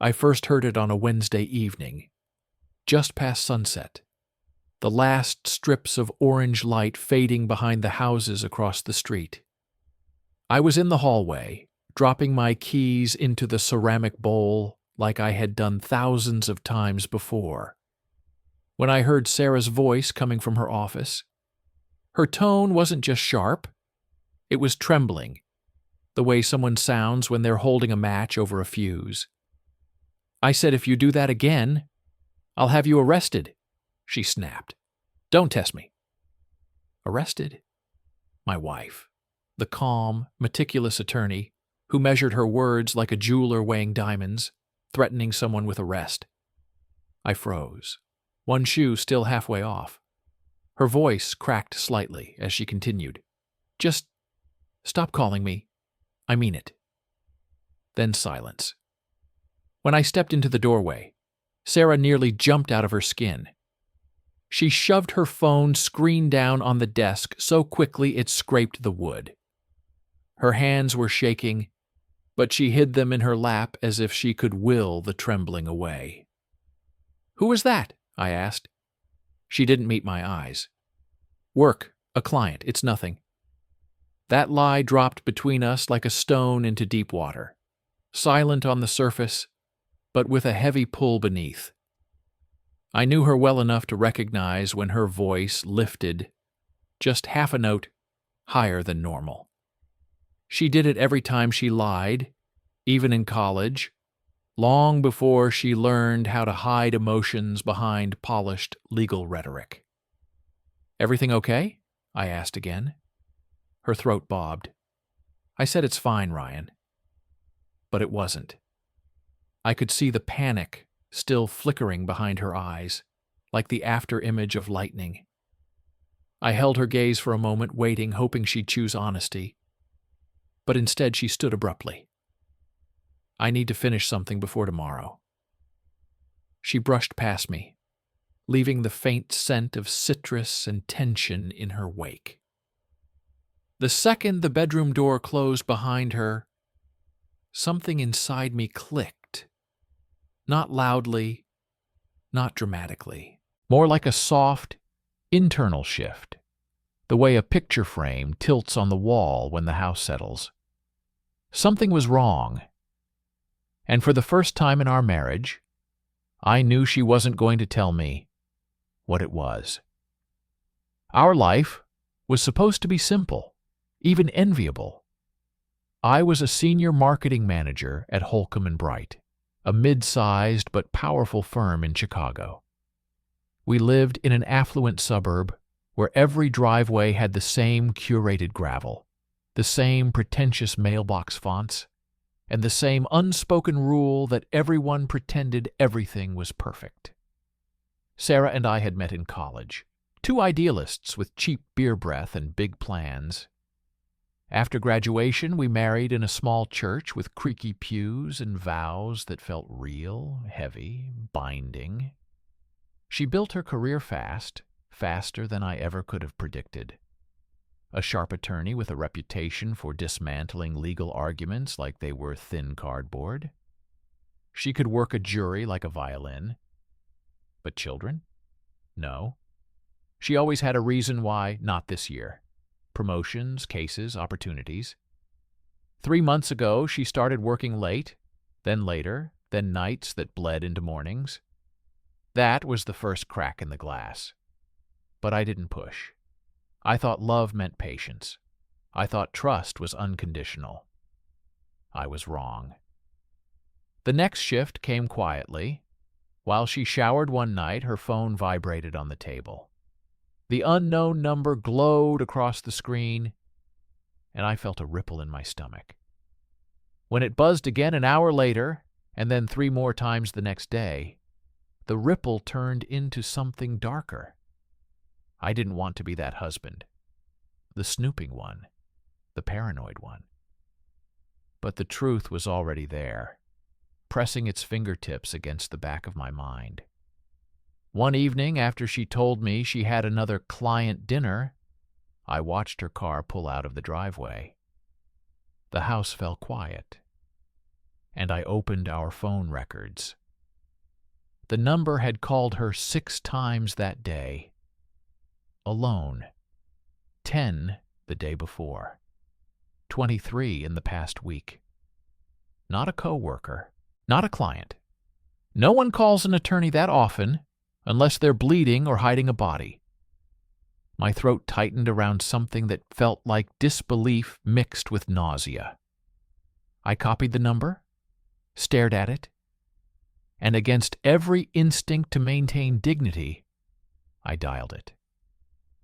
I first heard it on a Wednesday evening, just past sunset, the last strips of orange light fading behind the houses across the street. I was in the hallway, dropping my keys into the ceramic bowl like I had done thousands of times before, when I heard Sarah's voice coming from her office. Her tone wasn't just sharp, it was trembling, the way someone sounds when they're holding a match over a fuse. I said, "If you do that again, I'll have you arrested," she snapped. "Don't test me." Arrested? My wife, the calm, meticulous attorney who measured her words like a jeweler weighing diamonds, threatening someone with arrest. I froze, one shoe still halfway off. Her voice cracked slightly as she continued. "Just stop calling me. I mean it." Then silence. When I stepped into the doorway, Sarah nearly jumped out of her skin. She shoved her phone screen down on the desk so quickly it scraped the wood. Her hands were shaking, but she hid them in her lap as if she could will the trembling away. "Who was that?" I asked. She didn't meet my eyes. "Work, a client, it's nothing." That lie dropped between us like a stone into deep water, silent on the surface, but with a heavy pull beneath. I knew her well enough to recognize when her voice lifted, just half a note higher than normal. She did it every time she lied, even in college, long before she learned how to hide emotions behind polished legal rhetoric. "Everything okay?" I asked again. Her throat bobbed. I said, "It's fine, Ryan." But it wasn't. I could see the panic still flickering behind her eyes, like the after-image of lightning. I held her gaze for a moment, waiting, hoping she'd choose honesty. But instead she stood abruptly. "I need to finish something before tomorrow." She brushed past me, leaving the faint scent of citrus and tension in her wake. The second the bedroom door closed behind her, something inside me clicked. Not loudly, not dramatically. More like a soft, internal shift, the way a picture frame tilts on the wall when the house settles. Something was wrong. And for the first time in our marriage, I knew she wasn't going to tell me what it was. Our life was supposed to be simple, even enviable. I was a senior marketing manager at Holcomb & Bright, a mid-sized but powerful firm in Chicago. We lived in an affluent suburb where every driveway had the same curated gravel, the same pretentious mailbox fonts, and the same unspoken rule that everyone pretended everything was perfect. Sarah and I had met in college, two idealists with cheap beer breath and big plans. After graduation, we married in a small church with creaky pews and vows that felt real, heavy, binding. She built her career fast, faster than I ever could have predicted. A sharp attorney with a reputation for dismantling legal arguments like they were thin cardboard. She could work a jury like a violin. But children? No. She always had a reason why not this year. Promotions, cases, opportunities. 3 months ago, she started working late, then later, then nights that bled into mornings. That was the first crack in the glass. But I didn't push. I thought love meant patience. I thought trust was unconditional. I was wrong. The next shift came quietly. While she showered one night, her phone vibrated on the table. The unknown number glowed across the screen, and I felt a ripple in my stomach. When it buzzed again an hour later, and then 3 more times the next day, the ripple turned into something darker. I didn't want to be that husband, the snooping one, the paranoid one. But the truth was already there, pressing its fingertips against the back of my mind. One evening, after she told me she had another client dinner, I watched her car pull out of the driveway. The house fell quiet. and I opened our phone records. The number had called her 6 times that day. Alone. 10 the day before. 23 in the past week. Not a coworker. Not a client. No one calls an attorney that often, unless they're bleeding or hiding a body. My throat tightened around something that felt like disbelief mixed with nausea. I copied the number, stared at it, and against every instinct to maintain dignity, I dialed it.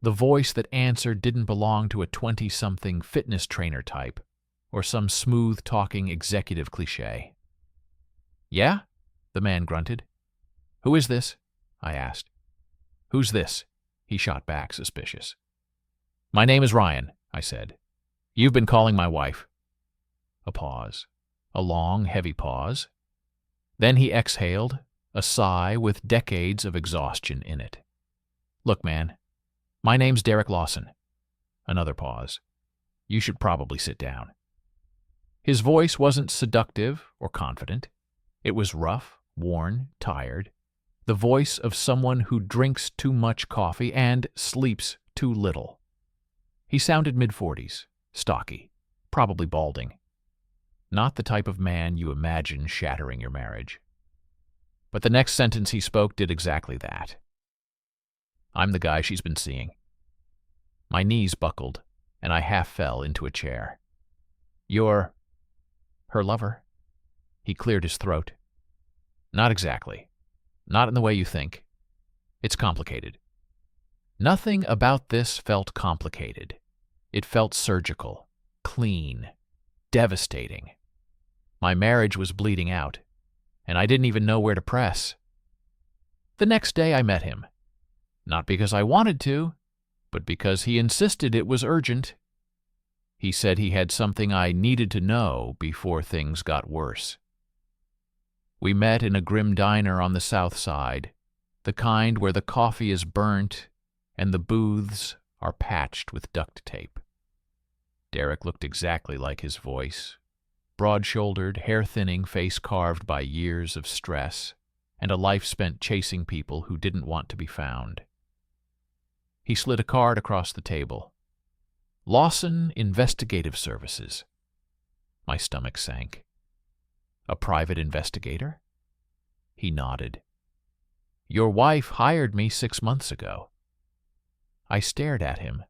The voice that answered didn't belong to a 20-something fitness trainer type or some smooth-talking executive cliché. "Yeah?" the man grunted. "Who is this?" I asked. "Who's this?" he shot back, suspicious. "My name is Ryan," I said. "You've been calling my wife." A pause. A long, heavy pause. Then he exhaled, a sigh with decades of exhaustion in it. "Look, man, my name's Derek Lawson." Another pause. "You should probably sit down." His voice wasn't seductive or confident. It was rough, worn, tired. The voice of someone who drinks too much coffee and sleeps too little. He sounded mid-40s, stocky, probably balding. Not the type of man you imagine shattering your marriage. But the next sentence he spoke did exactly that. "I'm the guy she's been seeing." My knees buckled, and I half fell into a chair. "You're her lover?" He cleared his throat. "Not exactly. Not in the way you think. It's complicated." Nothing about this felt complicated. It felt surgical, clean, devastating. My marriage was bleeding out, and I didn't even know where to press. The next day I met him. Not because I wanted to, but because he insisted it was urgent. He said he had something I needed to know before things got worse. We met in a grim diner on the south side, the kind where the coffee is burnt and the booths are patched with duct tape. Derek looked exactly like his voice. Broad-shouldered, hair-thinning, face carved by years of stress and a life spent chasing people who didn't want to be found. He slid a card across the table. "Lawson Investigative Services." My stomach sank. "A private investigator?" He nodded. "Your wife hired me 6 months ago." I stared at him,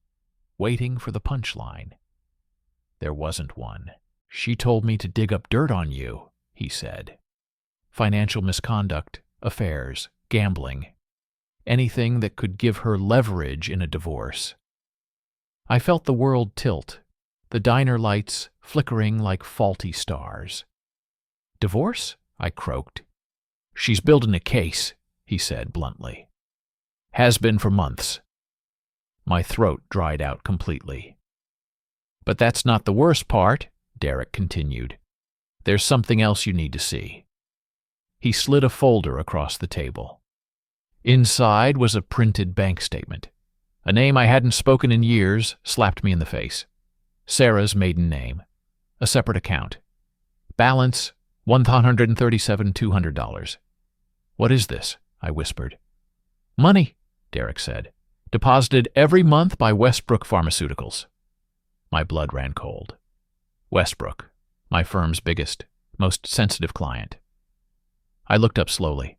waiting for the punchline. There wasn't one. "She told me to dig up dirt on you," he said. "Financial misconduct, affairs, gambling. Anything that could give her leverage in a divorce." I felt the world tilt, the diner lights flickering like faulty stars. "Divorce?" I croaked. "She's building a case," he said bluntly. "Has been for months." My throat dried out completely. "But that's not the worst part," Derek continued. "There's something else you need to see." He slid a folder across the table. Inside was a printed bank statement. A name I hadn't spoken in years slapped me in the face. Sarah's maiden name. A separate account. Balance $137,200. "What is this?" I whispered. "Money," Derek said. "Deposited every month by Westbrook Pharmaceuticals." My blood ran cold. Westbrook, my firm's biggest, most sensitive client. I looked up slowly.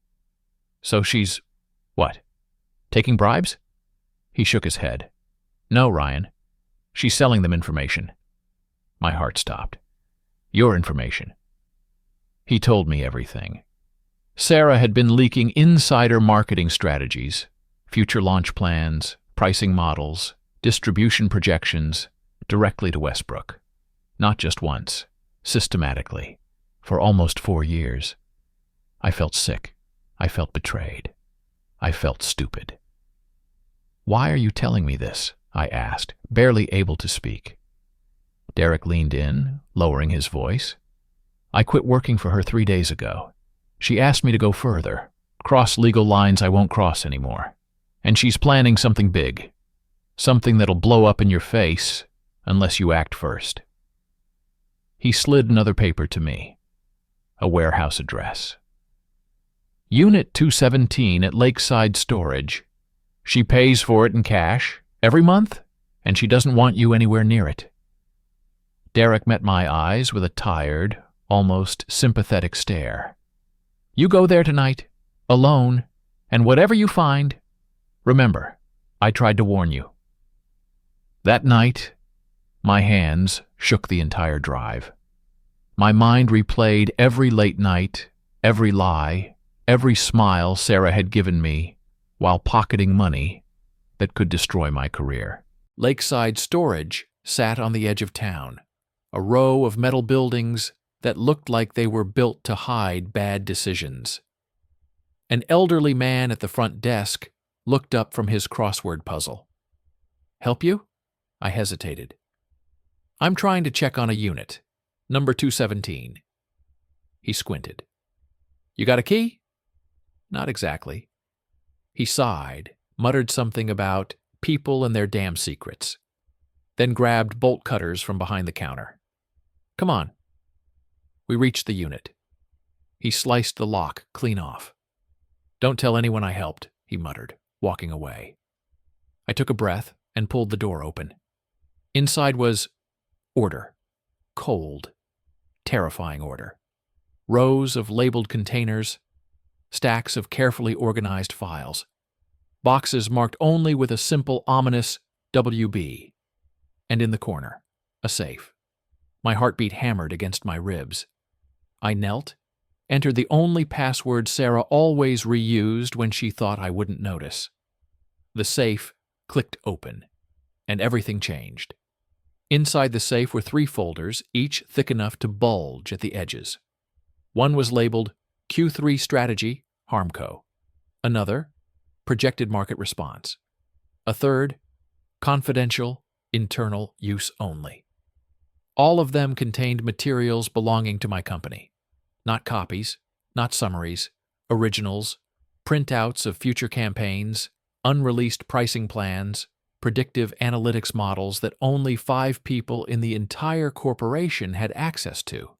"So she's, what, taking bribes?" He shook his head. "No, Ryan. She's selling them information." My heart stopped. "Your information." He told me everything. Sarah had been leaking insider marketing strategies, future launch plans, pricing models, distribution projections, directly to Westbrook. Not just once, systematically, for almost 4 years. I felt sick. I felt betrayed. I felt stupid. "Why are you telling me this?" I asked, barely able to speak. Derek leaned in, lowering his voice. "I quit working for her 3 days ago. She asked me to go further, cross legal lines I won't cross anymore. And she's planning something big. Something that'll blow up in your face unless you act first." He slid another paper to me. a warehouse address. Unit 217 at Lakeside Storage. She pays for it in cash every month, and she doesn't want you anywhere near it. Derek met my eyes with a tired, almost sympathetic stare. You go there tonight, alone, and whatever you find, remember, I tried to warn you. That night, my hands shook the entire drive. My mind replayed every late night, every lie, every smile Sarah had given me while pocketing money that could destroy my career. Lakeside Storage sat on the edge of town, a row of metal buildings that looked like they were built to hide bad decisions. An elderly man at the front desk looked up from his crossword puzzle. Help you? I hesitated. I'm trying to check on a unit, number 217. He squinted. You got a key? Not exactly. He sighed, muttered something about people and their damn secrets, then grabbed bolt cutters from behind the counter. Come on. We reached the unit. He sliced the lock clean off. Don't tell anyone I helped, he muttered, walking away. I took a breath and pulled the door open. Inside was order. Cold. Terrifying order. Rows of labeled containers, stacks of carefully organized files, boxes marked only with a simple, ominous WB, and in the corner, a safe. My heartbeat hammered against my ribs. I knelt, entered the only password Sarah always reused when she thought I wouldn't notice. The safe clicked open, and everything changed. Inside the safe were 3 folders, each thick enough to bulge at the edges. One was labeled Q3 Strategy, Harmco. Another, Projected Market Response. A third, Confidential, Internal Use Only. All of them contained materials belonging to my company. Not copies, not summaries, originals, printouts of future campaigns, unreleased pricing plans, predictive analytics models that only 5 people in the entire corporation had access to.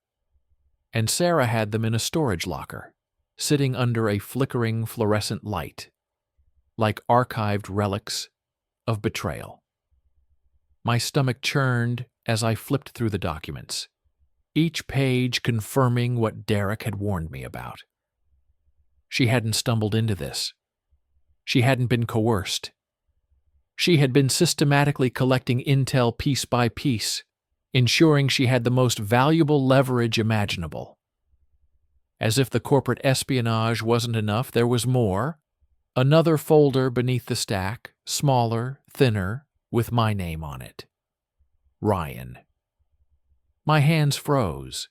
And Sarah had them in a storage locker, sitting under a flickering fluorescent light, like archived relics of betrayal. My stomach churned as I flipped through the documents, each page confirming what Derek had warned me about. She hadn't stumbled into this. She hadn't been coerced. She had been systematically collecting intel piece by piece, ensuring she had the most valuable leverage imaginable. As if the corporate espionage wasn't enough, there was more. Another folder beneath the stack, smaller, thinner, with my name on it. Ryan. My hands froze.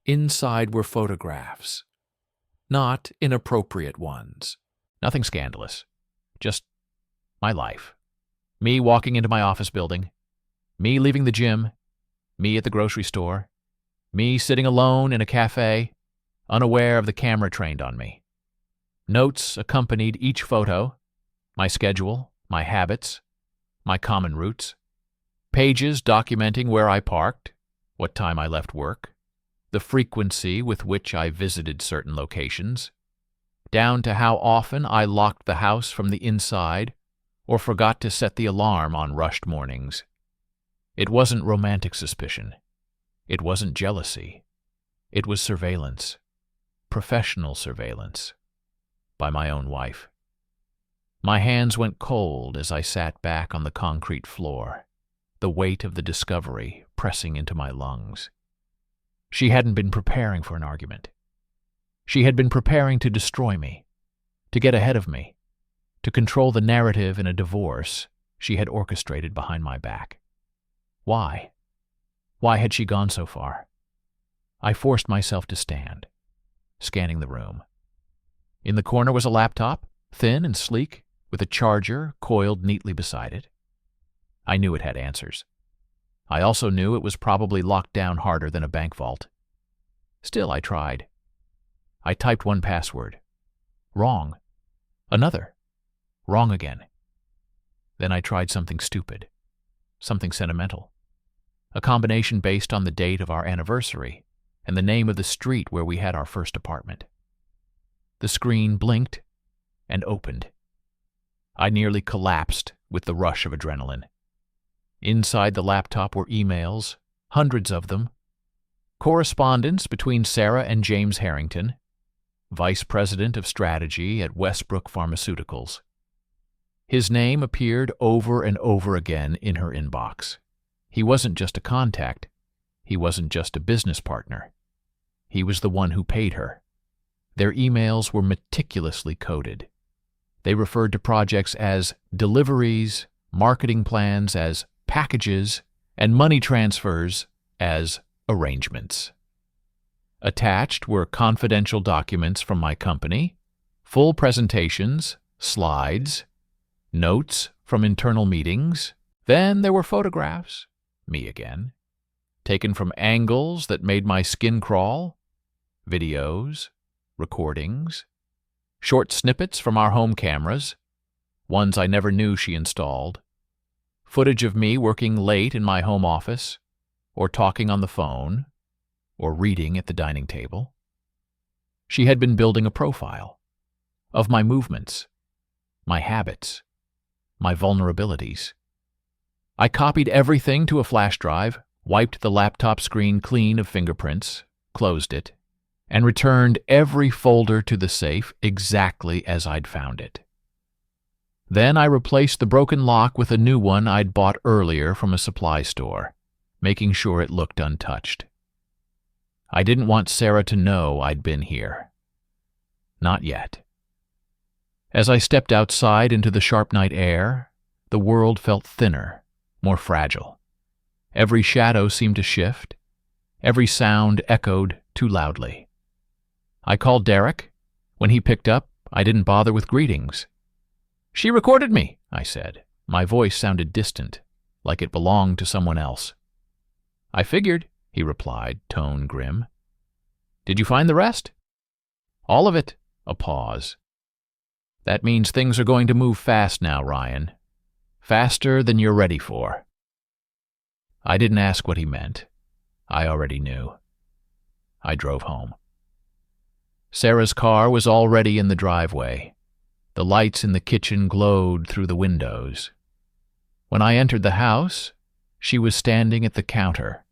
Inside were photographs. Not inappropriate ones. Nothing scandalous. Just my life. Me walking into my office building. Me leaving the gym. Me at the grocery store. Me sitting alone in a cafe, unaware of the camera trained on me. Notes accompanied each photo. My schedule, my habits, my common routes. Pages documenting where I parked, what time I left work, the frequency with which I visited certain locations, down to how often I locked the house from the inside or forgot to set the alarm on rushed mornings. It wasn't romantic suspicion. It wasn't jealousy. It was surveillance, professional surveillance, by my own wife. My hands went cold as I sat back on the concrete floor, the weight of the discovery pressing into my lungs. She hadn't been preparing for an argument. She had been preparing to destroy me, to get ahead of me, to control the narrative in a divorce she had orchestrated behind my back. Why? Why had she gone so far? I forced myself to stand, scanning the room. In the corner was a laptop, thin and sleek, with a charger coiled neatly beside it. I knew it had answers. I also knew it was probably locked down harder than a bank vault. Still, I tried. I typed one password. Wrong. Another. Wrong again. Then I tried something stupid. Something sentimental. A combination based on the date of our anniversary, and the name of the street where we had our first apartment. The screen blinked and opened. I nearly collapsed with the rush of adrenaline. Inside the laptop were emails, hundreds of them, correspondence between Sarah and James Harrington, Vice President of Strategy at Westbrook Pharmaceuticals. His name appeared over and over again in her inbox. He wasn't just a contact. He wasn't just a business partner. He was the one who paid her. Their emails were meticulously coded. They referred to projects as deliveries, marketing plans as packages, and money transfers as arrangements. Attached were confidential documents from my company, full presentations, slides, notes from internal meetings. Then there were photographs, me again, taken from angles that made my skin crawl, videos, recordings, short snippets from our home cameras, ones I never knew she installed, footage of me working late in my home office, or talking on the phone, or reading at the dining table. She had been building a profile of my movements, my habits, my vulnerabilities. I copied everything to a flash drive, wiped the laptop screen clean of fingerprints, closed it, and returned every folder to the safe exactly as I'd found it. Then I replaced the broken lock with a new one I'd bought earlier from a supply store, making sure it looked untouched. I didn't want Sarah to know I'd been here. Not yet. As I stepped outside into the sharp night air, the world felt thinner, more fragile. Every shadow seemed to shift. Every sound echoed too loudly. I called Derek. When he picked up, I didn't bother with greetings. "She recorded me," I said. My voice sounded distant, like it belonged to someone else. "I figured," he replied, tone grim. "Did you find the rest?" "All of it." A pause. "That means things are going to move fast now, Ryan. Faster than you're ready for." I didn't ask what he meant. I already knew. I drove home. Sarah's car was already in the driveway. The lights in the kitchen glowed through the windows. When I entered the house, she was standing at the counter,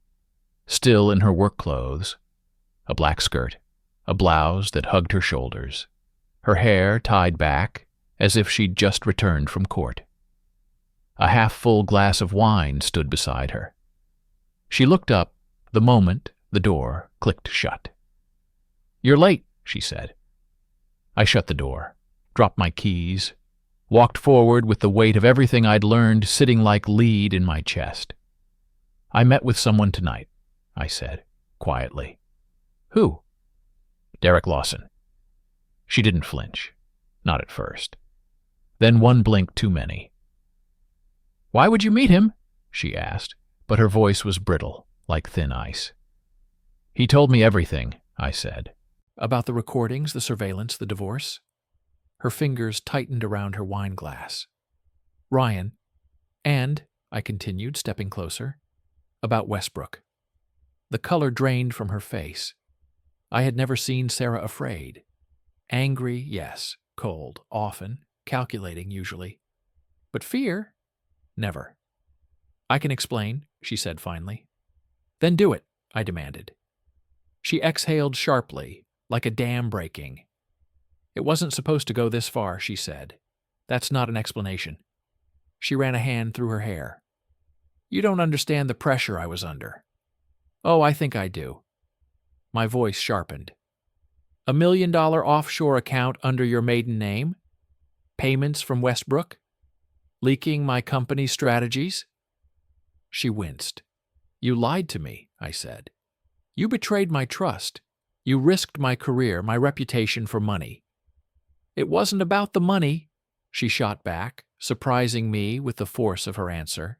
still in her work clothes, a black skirt, a blouse that hugged her shoulders, her hair tied back as if she'd just returned from court. A half-full glass of wine stood beside her. She looked up the moment the door clicked shut. "You're late," she said. I shut the door, dropped my keys, walked forward with the weight of everything I'd learned sitting like lead in my chest. "I met with someone tonight," I said, quietly. "Who?" "Derek Lawson." She didn't flinch, not at first. Then one blink too many. "Why would you meet him?" she asked, but her voice was brittle, like thin ice. "He told me everything," I said. "About the recordings, the surveillance, the divorce?" Her fingers tightened around her wine glass. "Ryan, and," I continued, stepping closer, "about Westbrook." The color drained from her face. I had never seen Sarah afraid. Angry, yes, cold, often, calculating usually. But fear? Never. "I can explain," she said finally. "Then do it," I demanded. She exhaled sharply, like a dam breaking. "It wasn't supposed to go this far," she said. "That's not an explanation." She ran a hand through her hair. "You don't understand the pressure I was under." "Oh, I think I do." My voice sharpened. "$1 million offshore account under your maiden name? Payments from Westbrook? Leaking my company's strategies?" She winced. "You lied to me," I said. "You betrayed my trust. You risked my career, my reputation for money." "It wasn't about the money," she shot back, surprising me with the force of her answer.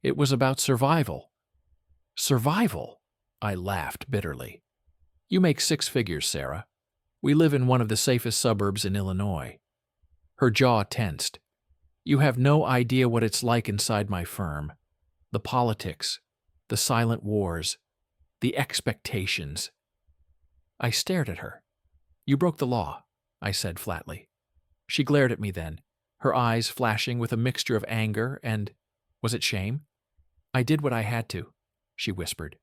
"It was about survival." "Survival?" I laughed bitterly. "You make 6 figures, Sarah. We live in one of the safest suburbs in Illinois." Her jaw tensed. "You have no idea what it's like inside my firm. The politics, the silent wars, the expectations. I stared at her. "You broke the law," I said flatly. She glared at me then, her eyes flashing with a mixture of anger and, was it shame? "I did what I had to," she whispered.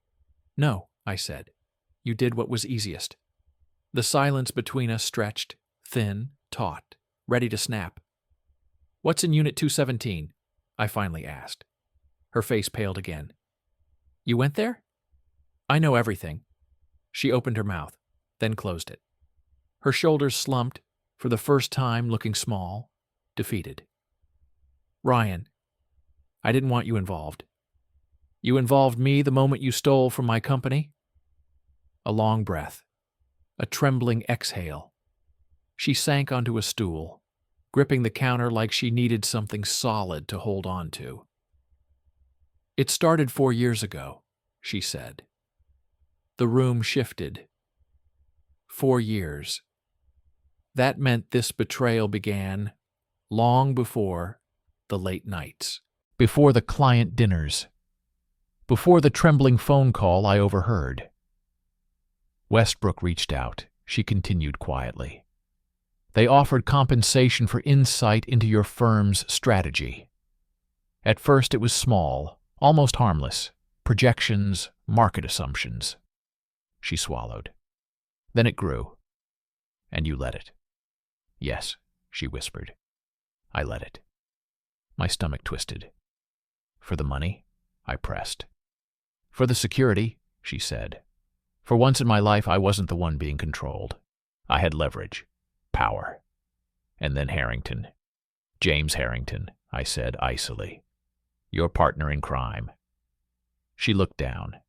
"No," I said. "You did what was easiest." The silence between us stretched, thin, taut, ready to snap. "What's in Unit 217? I finally asked. Her face paled again. "You went there?" "I know everything." She opened her mouth, then closed it. Her shoulders slumped, for the first time looking small, defeated. "Ryan, I didn't want you involved. You involved me the moment you stole from my company." A long breath. A trembling exhale. She sank onto a stool, gripping the counter like she needed something solid to hold on to. "It started 4 years ago," she said. The room shifted. 4 years. That meant this betrayal began long before the late nights, before the client dinners, before the trembling phone call I overheard. Westbrook reached out, she continued quietly. "They offered compensation for insight into your firm's strategy. At first it was small, almost harmless, projections, market assumptions." She swallowed. "Then it grew, and you let it." "Yes," she whispered. "I let it." My stomach twisted. "For the money?" I pressed. "For the security," she said. "For once in my life, I wasn't the one being controlled. I had leverage, power." And then Harrington. "James Harrington," I said icily. "Your partner in crime." She looked down.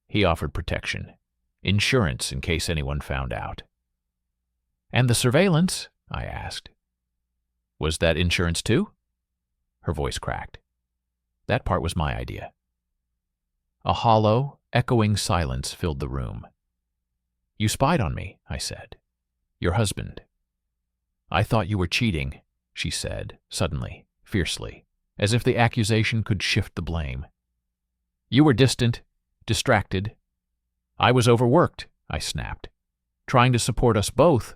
"He offered protection, insurance in case anyone found out." "And the surveillance?" I asked. "Was that insurance too?" Her voice cracked. "That part was my idea." A hollow, echoing silence filled the room. "You spied on me," I said. "Your husband." "I thought you were cheating," she said, suddenly, fiercely, as if the accusation could shift the blame. "You were distant, distracted." "I was overworked," I snapped, "trying to support us both,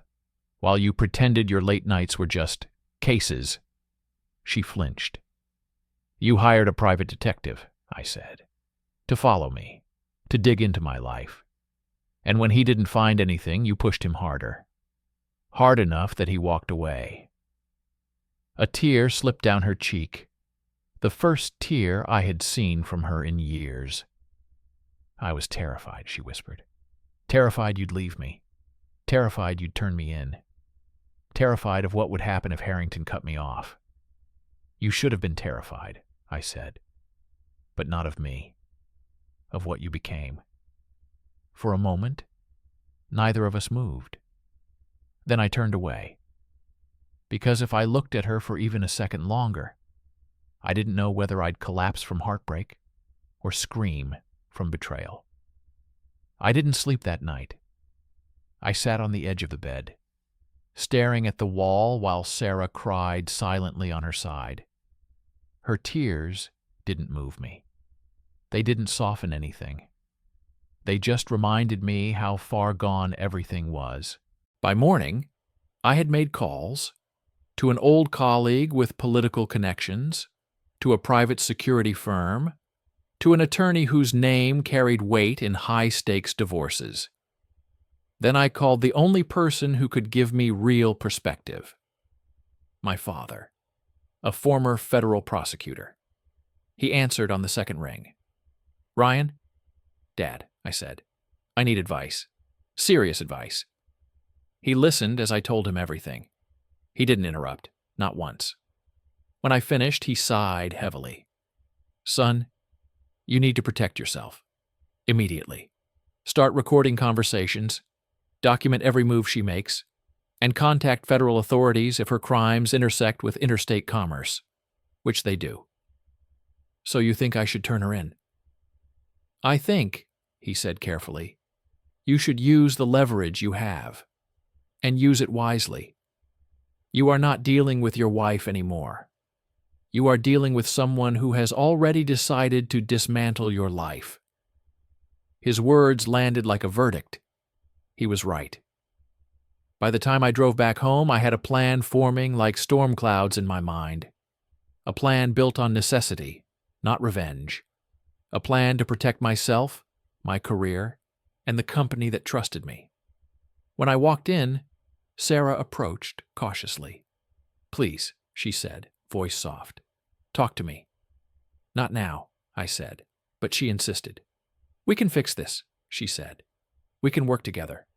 while you pretended your late nights were just cases." She flinched. "You hired a private detective," I said, "to follow me, to dig into my life. And when he didn't find anything, you pushed him harder. Hard enough that he walked away." A tear slipped down her cheek, the first tear I had seen from her in years. "I was terrified," she whispered. "Terrified you'd leave me. Terrified you'd turn me in. Terrified of what would happen if Harrington cut me off." "You should have been terrified," I said. "But not of me. Of what you became." For a moment, neither of us moved. Then I turned away. Because if I looked at her for even a second longer, I didn't know whether I'd collapse from heartbreak or scream from betrayal. I didn't sleep that night. I sat on the edge of the bed, staring at the wall while Sarah cried silently on her side. Her tears didn't move me. They didn't soften anything. They just reminded me how far gone everything was. By morning, I had made calls to an old colleague with political connections, to a private security firm, to an attorney whose name carried weight in high-stakes divorces. Then I called the only person who could give me real perspective. My father, a former federal prosecutor. He answered on the second ring. "Ryan?" "Dad," I said. "I need advice. Serious advice." He listened as I told him everything. He didn't interrupt, not once. When I finished, he sighed heavily. "Son, you need to protect yourself. Immediately. Start recording conversations, document every move she makes, and contact federal authorities if her crimes intersect with interstate commerce, which they do." "So you think I should turn her in?" "I think," he said carefully, "you should use the leverage you have, and use it wisely. You are not dealing with your wife anymore. You are dealing with someone who has already decided to dismantle your life." His words landed like a verdict. He was right. By the time I drove back home, I had a plan forming like storm clouds in my mind. A plan built on necessity, not revenge. A plan to protect myself, my career, and the company that trusted me. When I walked in, Sarah approached cautiously. "Please," she said, voice soft. "Talk to me." "Not now," I said, but she insisted. "We can fix this," she said. "We can work together."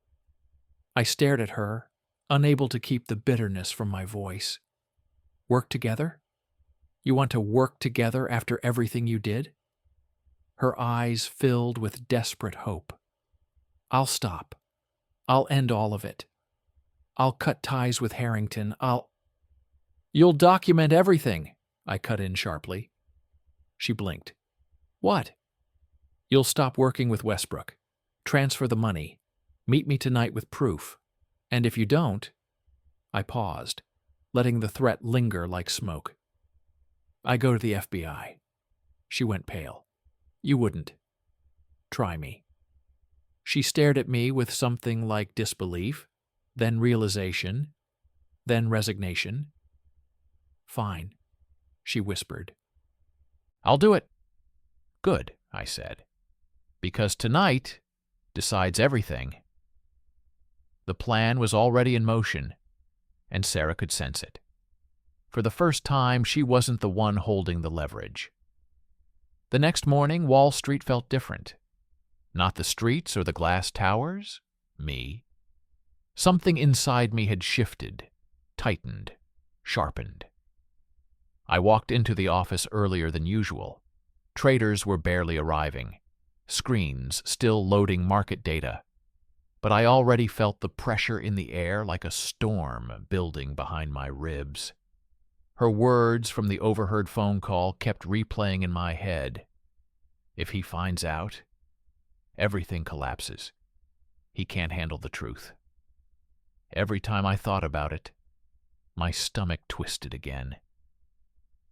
I stared at her, unable to keep the bitterness from my voice. "Work together? You want to work together after everything you did?" Her eyes filled with desperate hope. "I'll stop. I'll end all of it. I'll cut ties with Harrington. You'll document everything," I cut in sharply. She blinked. "What?" "You'll stop working with Westbrook. Transfer the money. Meet me tonight with proof. And if you don't—" I paused, letting the threat linger like smoke. "I go to the FBI." She went pale. "You wouldn't. Try me." She stared at me with something like disbelief, then realization, then resignation. "Fine," she whispered. "I'll do it." "Good," I said, "because tonight decides everything." The plan was already in motion, and Sarah could sense it. For the first time, she wasn't the one holding the leverage. The next morning, Wall Street felt different. Not the streets or the glass towers, me. Something inside me had shifted, tightened, sharpened. I walked into the office earlier than usual. Traders were barely arriving, screens still loading market data. But I already felt the pressure in the air like a storm building behind my ribs. Her words from the overheard phone call kept replaying in my head. If he finds out, everything collapses. He can't handle the truth. Every time I thought about it, my stomach twisted again.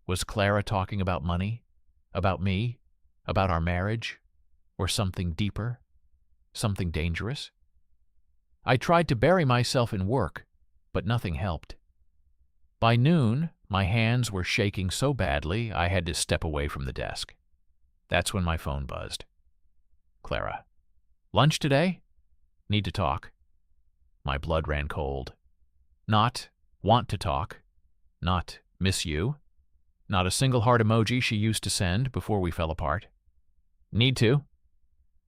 Was Clara talking about money? About me? About our marriage? Or something deeper? Something dangerous? I tried to bury myself in work, but nothing helped. By noon, my hands were shaking so badly I had to step away from the desk. That's when my phone buzzed. "Clara, lunch today? Need to talk." My blood ran cold. Not want to talk. Not miss you. Not a single heart emoji she used to send before we fell apart. Need to.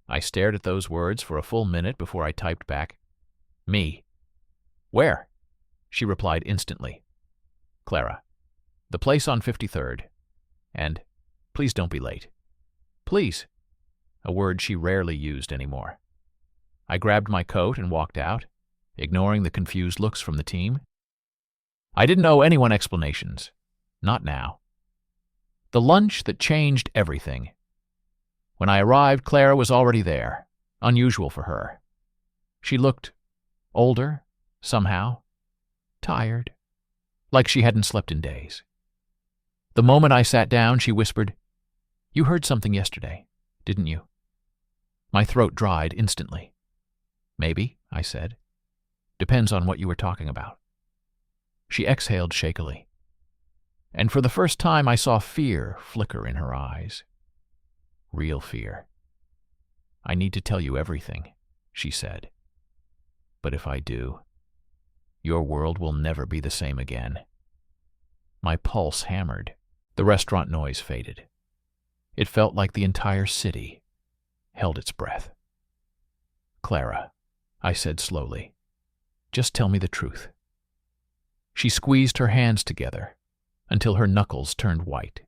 I stared at those words for a full minute before I typed back, "Me." "Where?" She replied instantly. "Clara, the place on 53rd. And please don't be late." "Please," a word she rarely used anymore. I grabbed my coat and walked out, ignoring the confused looks from the team. I didn't owe anyone explanations. Not now. The lunch that changed everything. When I arrived, Clara was already there, unusual for her. She looked older, somehow, tired, like she hadn't slept in days. The moment I sat down, she whispered, "You heard something yesterday, didn't you?" My throat dried instantly. "Maybe," I said. "Depends on what you were talking about." She exhaled shakily. And for the first time I saw fear flicker in her eyes. Real fear. "I need to tell you everything," she said. "But if I do, your world will never be the same again." My pulse hammered. The restaurant noise faded. It felt like the entire city held its breath. "Clara," I said slowly, "just tell me the truth." She squeezed her hands together until her knuckles turned white.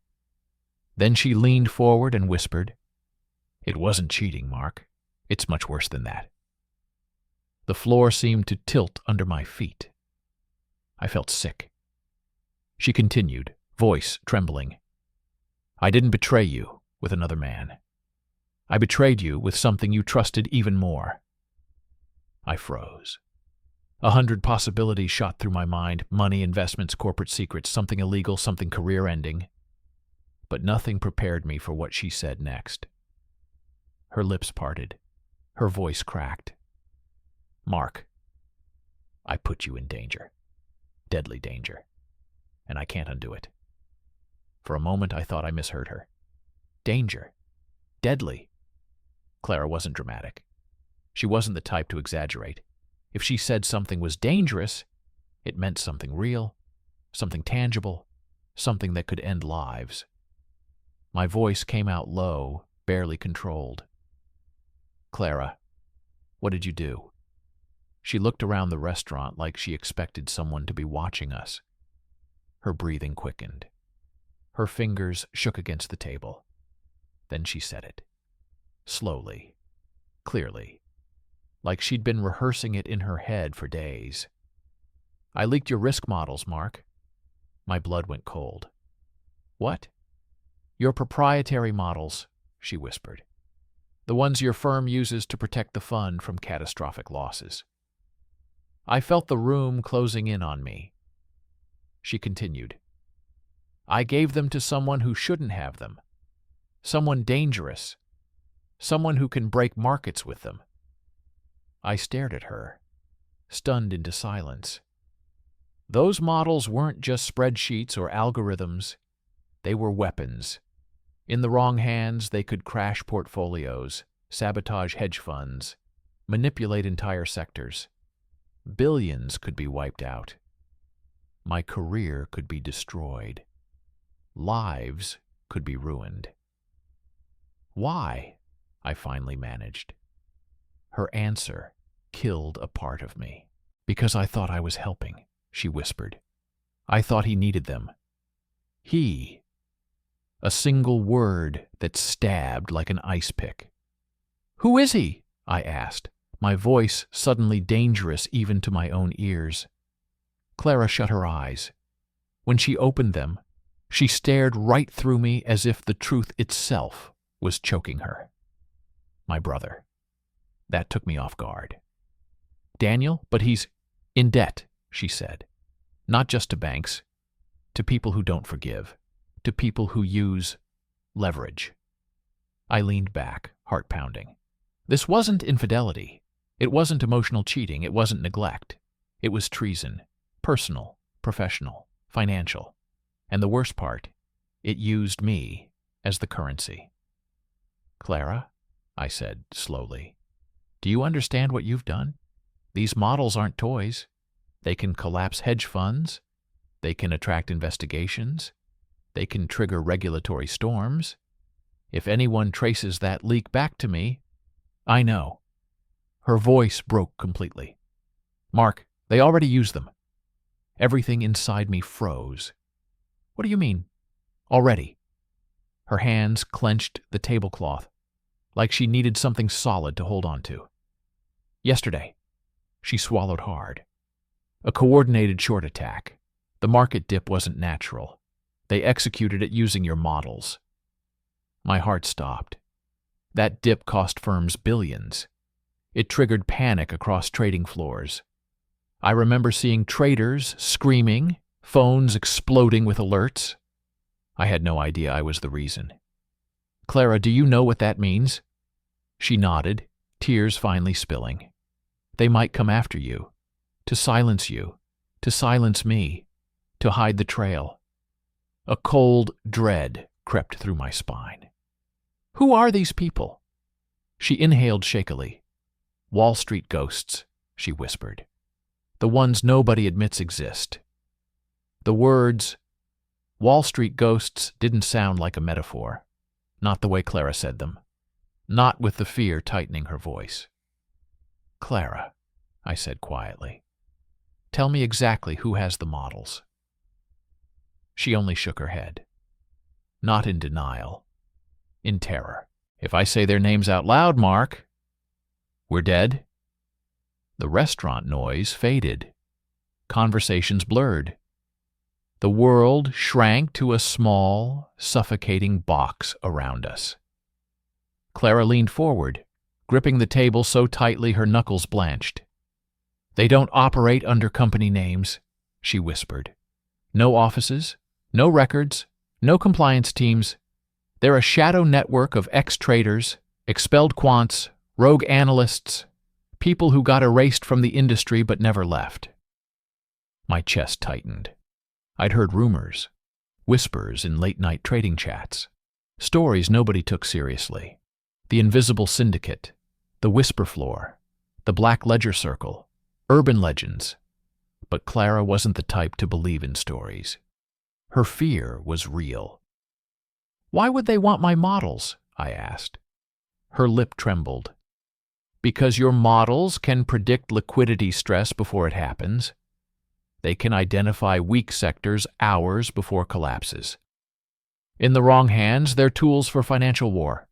Then she leaned forward and whispered, "It wasn't cheating, Mark. It's much worse than that." The floor seemed to tilt under my feet. I felt sick. She continued, voice trembling. "I didn't betray you with another man. I betrayed you with something you trusted even more." I froze. 100 possibilities shot through my mind: money, investments, corporate secrets, something illegal, something career-ending. But nothing prepared me for what she said next. Her lips parted. Her voice cracked. Mark, I put you in danger. Deadly danger. And I can't undo it. For a moment, I thought I misheard her. Danger. Deadly. Clara wasn't dramatic. She wasn't the type to exaggerate. If she said something was dangerous, it meant something real, something tangible, something that could end lives. My voice came out low, barely controlled. Clara, what did you do? She looked around the restaurant like she expected someone to be watching us. Her breathing quickened. Her fingers shook against the table. Then she said it. Slowly, clearly, like she'd been rehearsing it in her head for days. I leaked your risk models, Mark. My blood went cold. What? Your proprietary models, she whispered. The ones your firm uses to protect the fund from catastrophic losses. I felt the room closing in on me. She continued. I gave them to someone who shouldn't have them. Someone dangerous. Someone who can break markets with them. I stared at her, stunned into silence. Those models weren't just spreadsheets or algorithms. They were weapons. In the wrong hands, they could crash portfolios, sabotage hedge funds, manipulate entire sectors. Billions could be wiped out. My career could be destroyed. Lives could be ruined. Why? I finally managed. Her answer killed a part of me. Because I thought I was helping, she whispered. I thought he needed them. He. A single word that stabbed like an ice pick. Who is he? I asked, my voice suddenly dangerous even to my own ears. Clara shut her eyes. When she opened them, she stared right through me as if the truth itself was choking her. My brother. That took me off guard. Daniel, but he's in debt, she said. Not just to banks, to people who don't forgive, to people who use leverage. I leaned back, heart pounding. This wasn't infidelity. It wasn't emotional cheating. It wasn't neglect. It was treason. Personal, professional, financial. And the worst part, it used me as the currency. Clara, I said slowly, do you understand what you've done? These models aren't toys. They can collapse hedge funds. They can attract investigations. They can trigger regulatory storms. If anyone traces that leak back to me, I know. Her voice broke completely. Mark, they already use them. Everything inside me froze. What do you mean? Already? Her hands clenched the tablecloth, like she needed something solid to hold on to. Yesterday, she swallowed hard. A coordinated short attack. The market dip wasn't natural. They executed it using your models. My heart stopped. That dip cost firms billions. It triggered panic across trading floors. I remember seeing traders screaming, phones exploding with alerts. I had no idea I was the reason. Clara, do you know what that means? She nodded, tears finally spilling. They might come after you, to silence me, to hide the trail. A cold dread crept through my spine. Who are these people? She inhaled shakily. Wall Street ghosts, she whispered. The ones nobody admits exist. The words, Wall Street ghosts, didn't sound like a metaphor. Not the way Clara said them. Not with the fear tightening her voice. Clara, I said quietly, tell me exactly who has the models. She only shook her head. Not in denial. In terror. If I say their names out loud, Mark, we're dead. The restaurant noise faded. Conversations blurred. The world shrank to a small, suffocating box around us. Clara leaned forward, gripping the table so tightly her knuckles blanched. They don't operate under company names, she whispered. No offices, no records, no compliance teams. They're a shadow network of ex-traders, expelled quants, rogue analysts, People who got erased from the industry but never left. My chest tightened. I'd heard rumors, whispers in late-night trading chats, stories nobody took seriously. The invisible syndicate, the whisper floor, the black ledger circle, urban legends. But Clara wasn't the type to believe in stories. Her fear was real. "Why would they want my models?" I asked. Her lip trembled. "Because your models can predict liquidity stress before it happens. They can identify weak sectors hours before collapses. In the wrong hands, they're tools for financial war."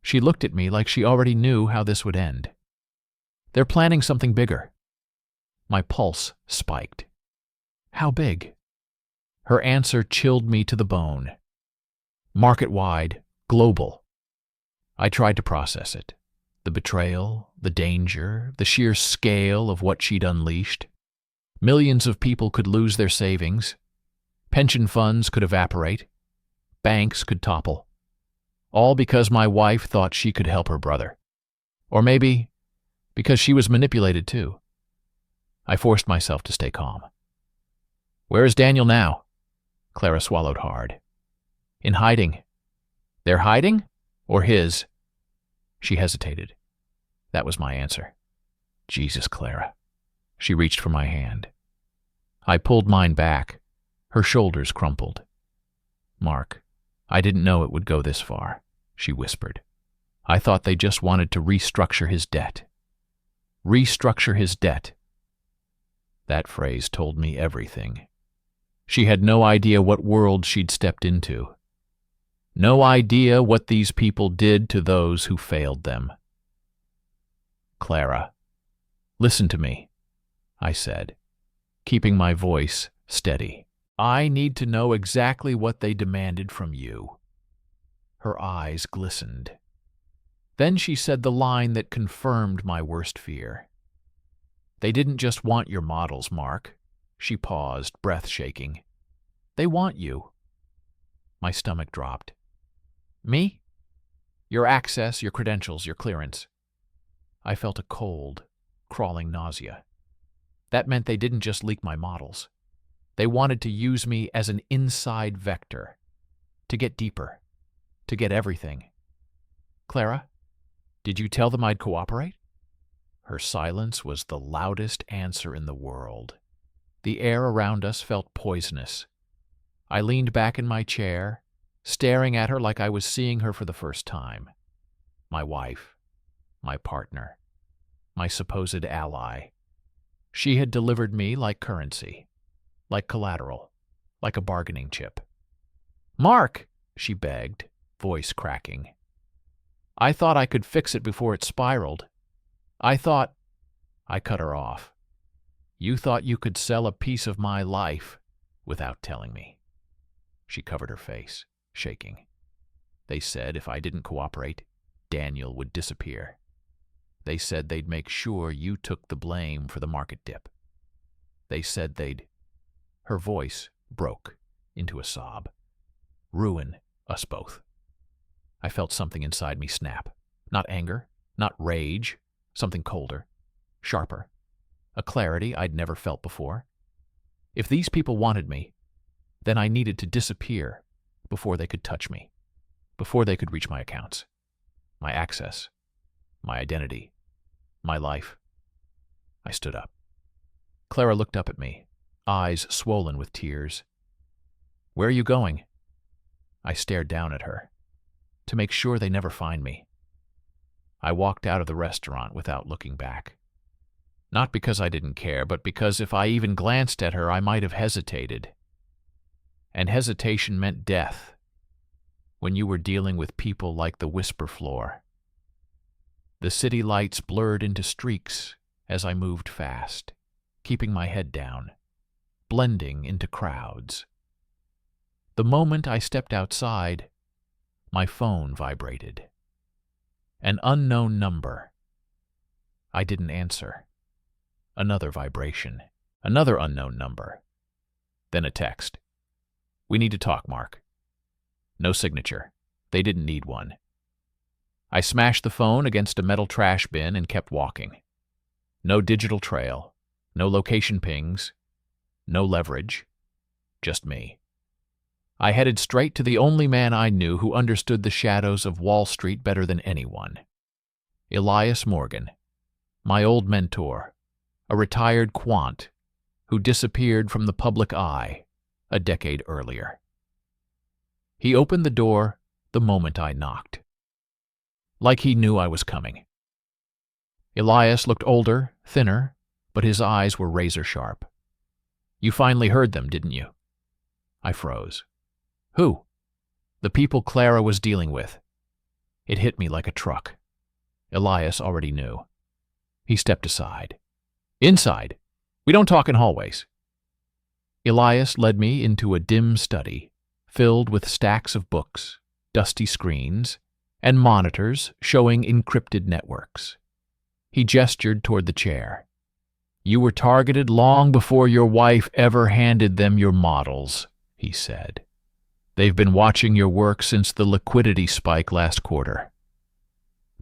She looked at me like she already knew how this would end. "They're planning something bigger." My pulse spiked. "How big?" Her answer chilled me to the bone. "Market-wide, global." I tried to process it. The betrayal, the danger, the sheer scale of what she'd unleashed. Millions of people could lose their savings. Pension funds could evaporate. Banks could topple. All because my wife thought she could help her brother. Or maybe because she was manipulated too. I forced myself to stay calm. "Where is Daniel now?" Clara swallowed hard. "In hiding." "They're hiding? Or his?" She hesitated. That was my answer. "Jesus, Clara." She reached for my hand. I pulled mine back. Her shoulders crumpled. "Mark, I didn't know it would go this far," she whispered. "I thought they just wanted to restructure his debt." Restructure his debt. That phrase told me everything. She had no idea what world she'd stepped into. No idea what these people did to those who failed them. "Clara, listen to me," I said, keeping my voice steady. "I need to know exactly what they demanded from you." Her eyes glistened. Then she said the line that confirmed my worst fear. "They didn't just want your models, Mark." She paused, breath shaking. "They want you." My stomach dropped. "Me?" "Your access, your credentials, your clearance." I felt a cold, crawling nausea. That meant they didn't just leak my models. They wanted to use me as an inside vector, to get deeper, to get everything. "Clara, did you tell them I'd cooperate?" Her silence was the loudest answer in the world. The air around us felt poisonous. I leaned back in my chair, staring at her like I was seeing her for the first time. My wife, my partner, my supposed ally. She had delivered me like currency, like collateral, like a bargaining chip. "Mark," she begged, voice cracking. "I thought I could fix it before it spiraled. I thought—" I cut her off. "You thought you could sell a piece of my life without telling me." She covered her face, shaking. "They said if I didn't cooperate, Daniel would disappear. They said they'd make sure you took the blame for the market dip. They said they'd—" Her voice broke into a sob. "Ruin us both." I felt something inside me snap. Not anger, not rage, something colder, sharper, a clarity I'd never felt before. If these people wanted me, then I needed to disappear before they could touch me, before they could reach my accounts, my access, my identity, my life. I stood up. Clara looked up at me, eyes swollen with tears. "Where are you going?" I stared down at her. "To make sure they never find me." I walked out of the restaurant without looking back. Not because I didn't care, but because if I even glanced at her, I might have hesitated. And hesitation meant death when you were dealing with people like the whisper floor. The city lights blurred into streaks as I moved fast, keeping my head down, blending into crowds. The moment I stepped outside, my phone vibrated. An unknown number. I didn't answer. Another vibration. Another unknown number. Then a text. "We need to talk, Mark." No signature. They didn't need one. I smashed the phone against a metal trash bin and kept walking. No digital trail, no location pings, no leverage, just me. I headed straight to the only man I knew who understood the shadows of Wall Street better than anyone. Elias Morgan, my old mentor, a retired quant who disappeared from the public eye a decade earlier. He opened the door the moment I knocked, like he knew I was coming. Elias looked older, thinner, but his eyes were razor-sharp. "You finally heard them, didn't you?" I froze. "Who?" "The people Clara was dealing with." It hit me like a truck. Elias already knew. He stepped aside. "Inside. We don't talk in hallways." Elias led me into a dim study, filled with stacks of books, dusty screens, and monitors showing encrypted networks. He gestured toward the chair. "You were targeted long before your wife ever handed them your models," he said. "They've been watching your work since the liquidity spike last quarter."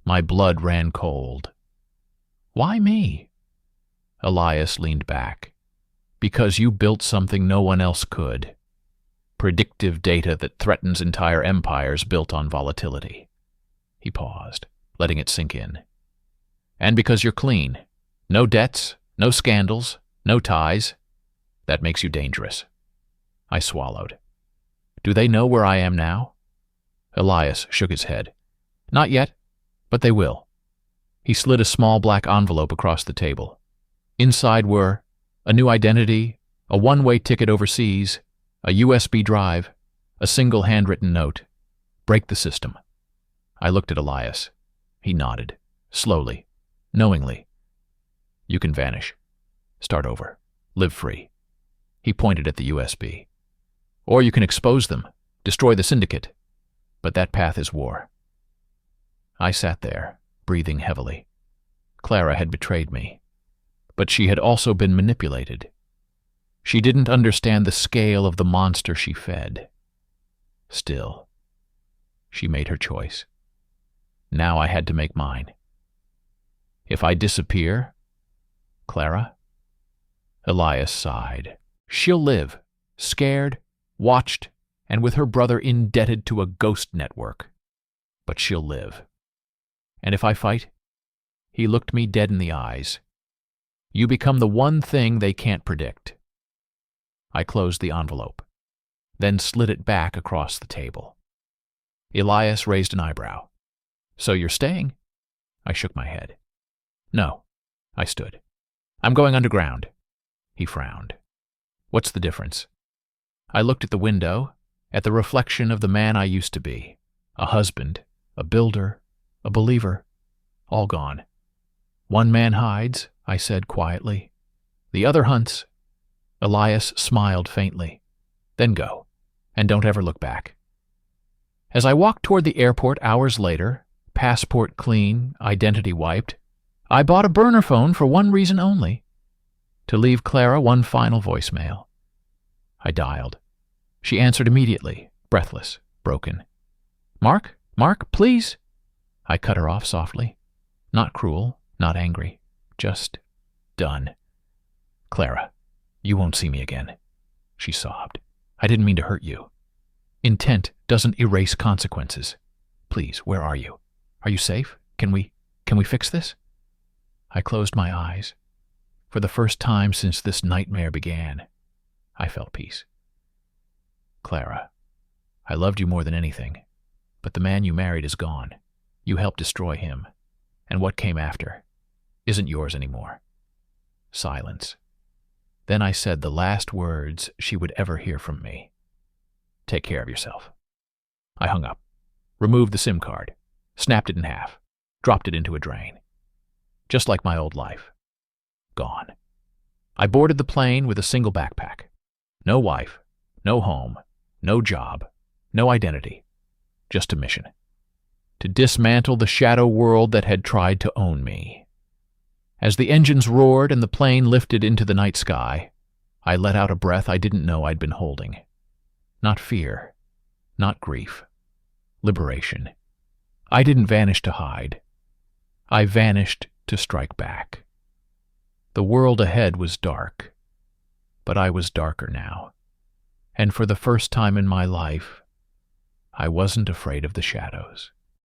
My blood ran cold. "Why me?" Elias leaned back. "Because you built something no one else could. Predictive data that threatens entire empires built on volatility." He paused, letting it sink in. "And because you're clean. No debts, no scandals, no ties. That makes you dangerous." I swallowed. "Do they know where I am now?" Elias shook his head. "Not yet, but they will." He slid a small black envelope across the table. Inside were a new identity, a one-way ticket overseas, a USB drive, a single handwritten note. "Break the system." I looked at Elias. He nodded, slowly, knowingly. "You can vanish. Start over. Live free." He pointed at the USB. "Or you can expose them, destroy the syndicate. But that path is war." I sat there, breathing heavily. Clara had betrayed me. But she had also been manipulated. She didn't understand the scale of the monster she fed. Still, she made her choice. Now I had to make mine. If I disappear, Clara? Elias sighed. She'll live, scared, watched, and with her brother indebted to a ghost network. But she'll live. And if I fight? He looked me dead in the eyes. You become the one thing they can't predict. I closed the envelope, then slid it back across the table. Elias raised an eyebrow. So you're staying? I shook my head. No, I stood. I'm going underground. He frowned. What's the difference? I looked at the window, at the reflection of the man I used to be. A husband, a builder, a believer, all gone. One man hides, I said quietly. The other hunts. Elias smiled faintly. Then go, and don't ever look back. As I walked toward the airport hours later, passport clean, identity wiped, I bought a burner phone for one reason only, to leave Clara one final voicemail. I dialed. She answered immediately, breathless, broken. Mark, please. I cut her off softly. Not cruel, not angry, just done. Clara, you won't see me again. She sobbed. I didn't mean to hurt you. Intent doesn't erase consequences. Please, where are you? Are you safe? Can we fix this? I closed my eyes. For the first time since this nightmare began, I felt peace. Clara, I loved you more than anything, but the man you married is gone. You helped destroy him, and what came after isn't yours anymore. Silence. Then I said the last words she would ever hear from me. Take care of yourself. I hung up, removed the SIM card, snapped it in half, dropped it into a drain. Just like my old life. Gone. I boarded the plane with a single backpack. No wife, no home, no job, no identity. Just a mission. To dismantle the shadow world that had tried to own me. As the engines roared and the plane lifted into the night sky, I let out a breath I didn't know I'd been holding. Not fear, not grief. Liberation. I didn't vanish to hide. I vanished to strike back. The world ahead was dark, but I was darker now. And for the first time in my life, I wasn't afraid of the shadows.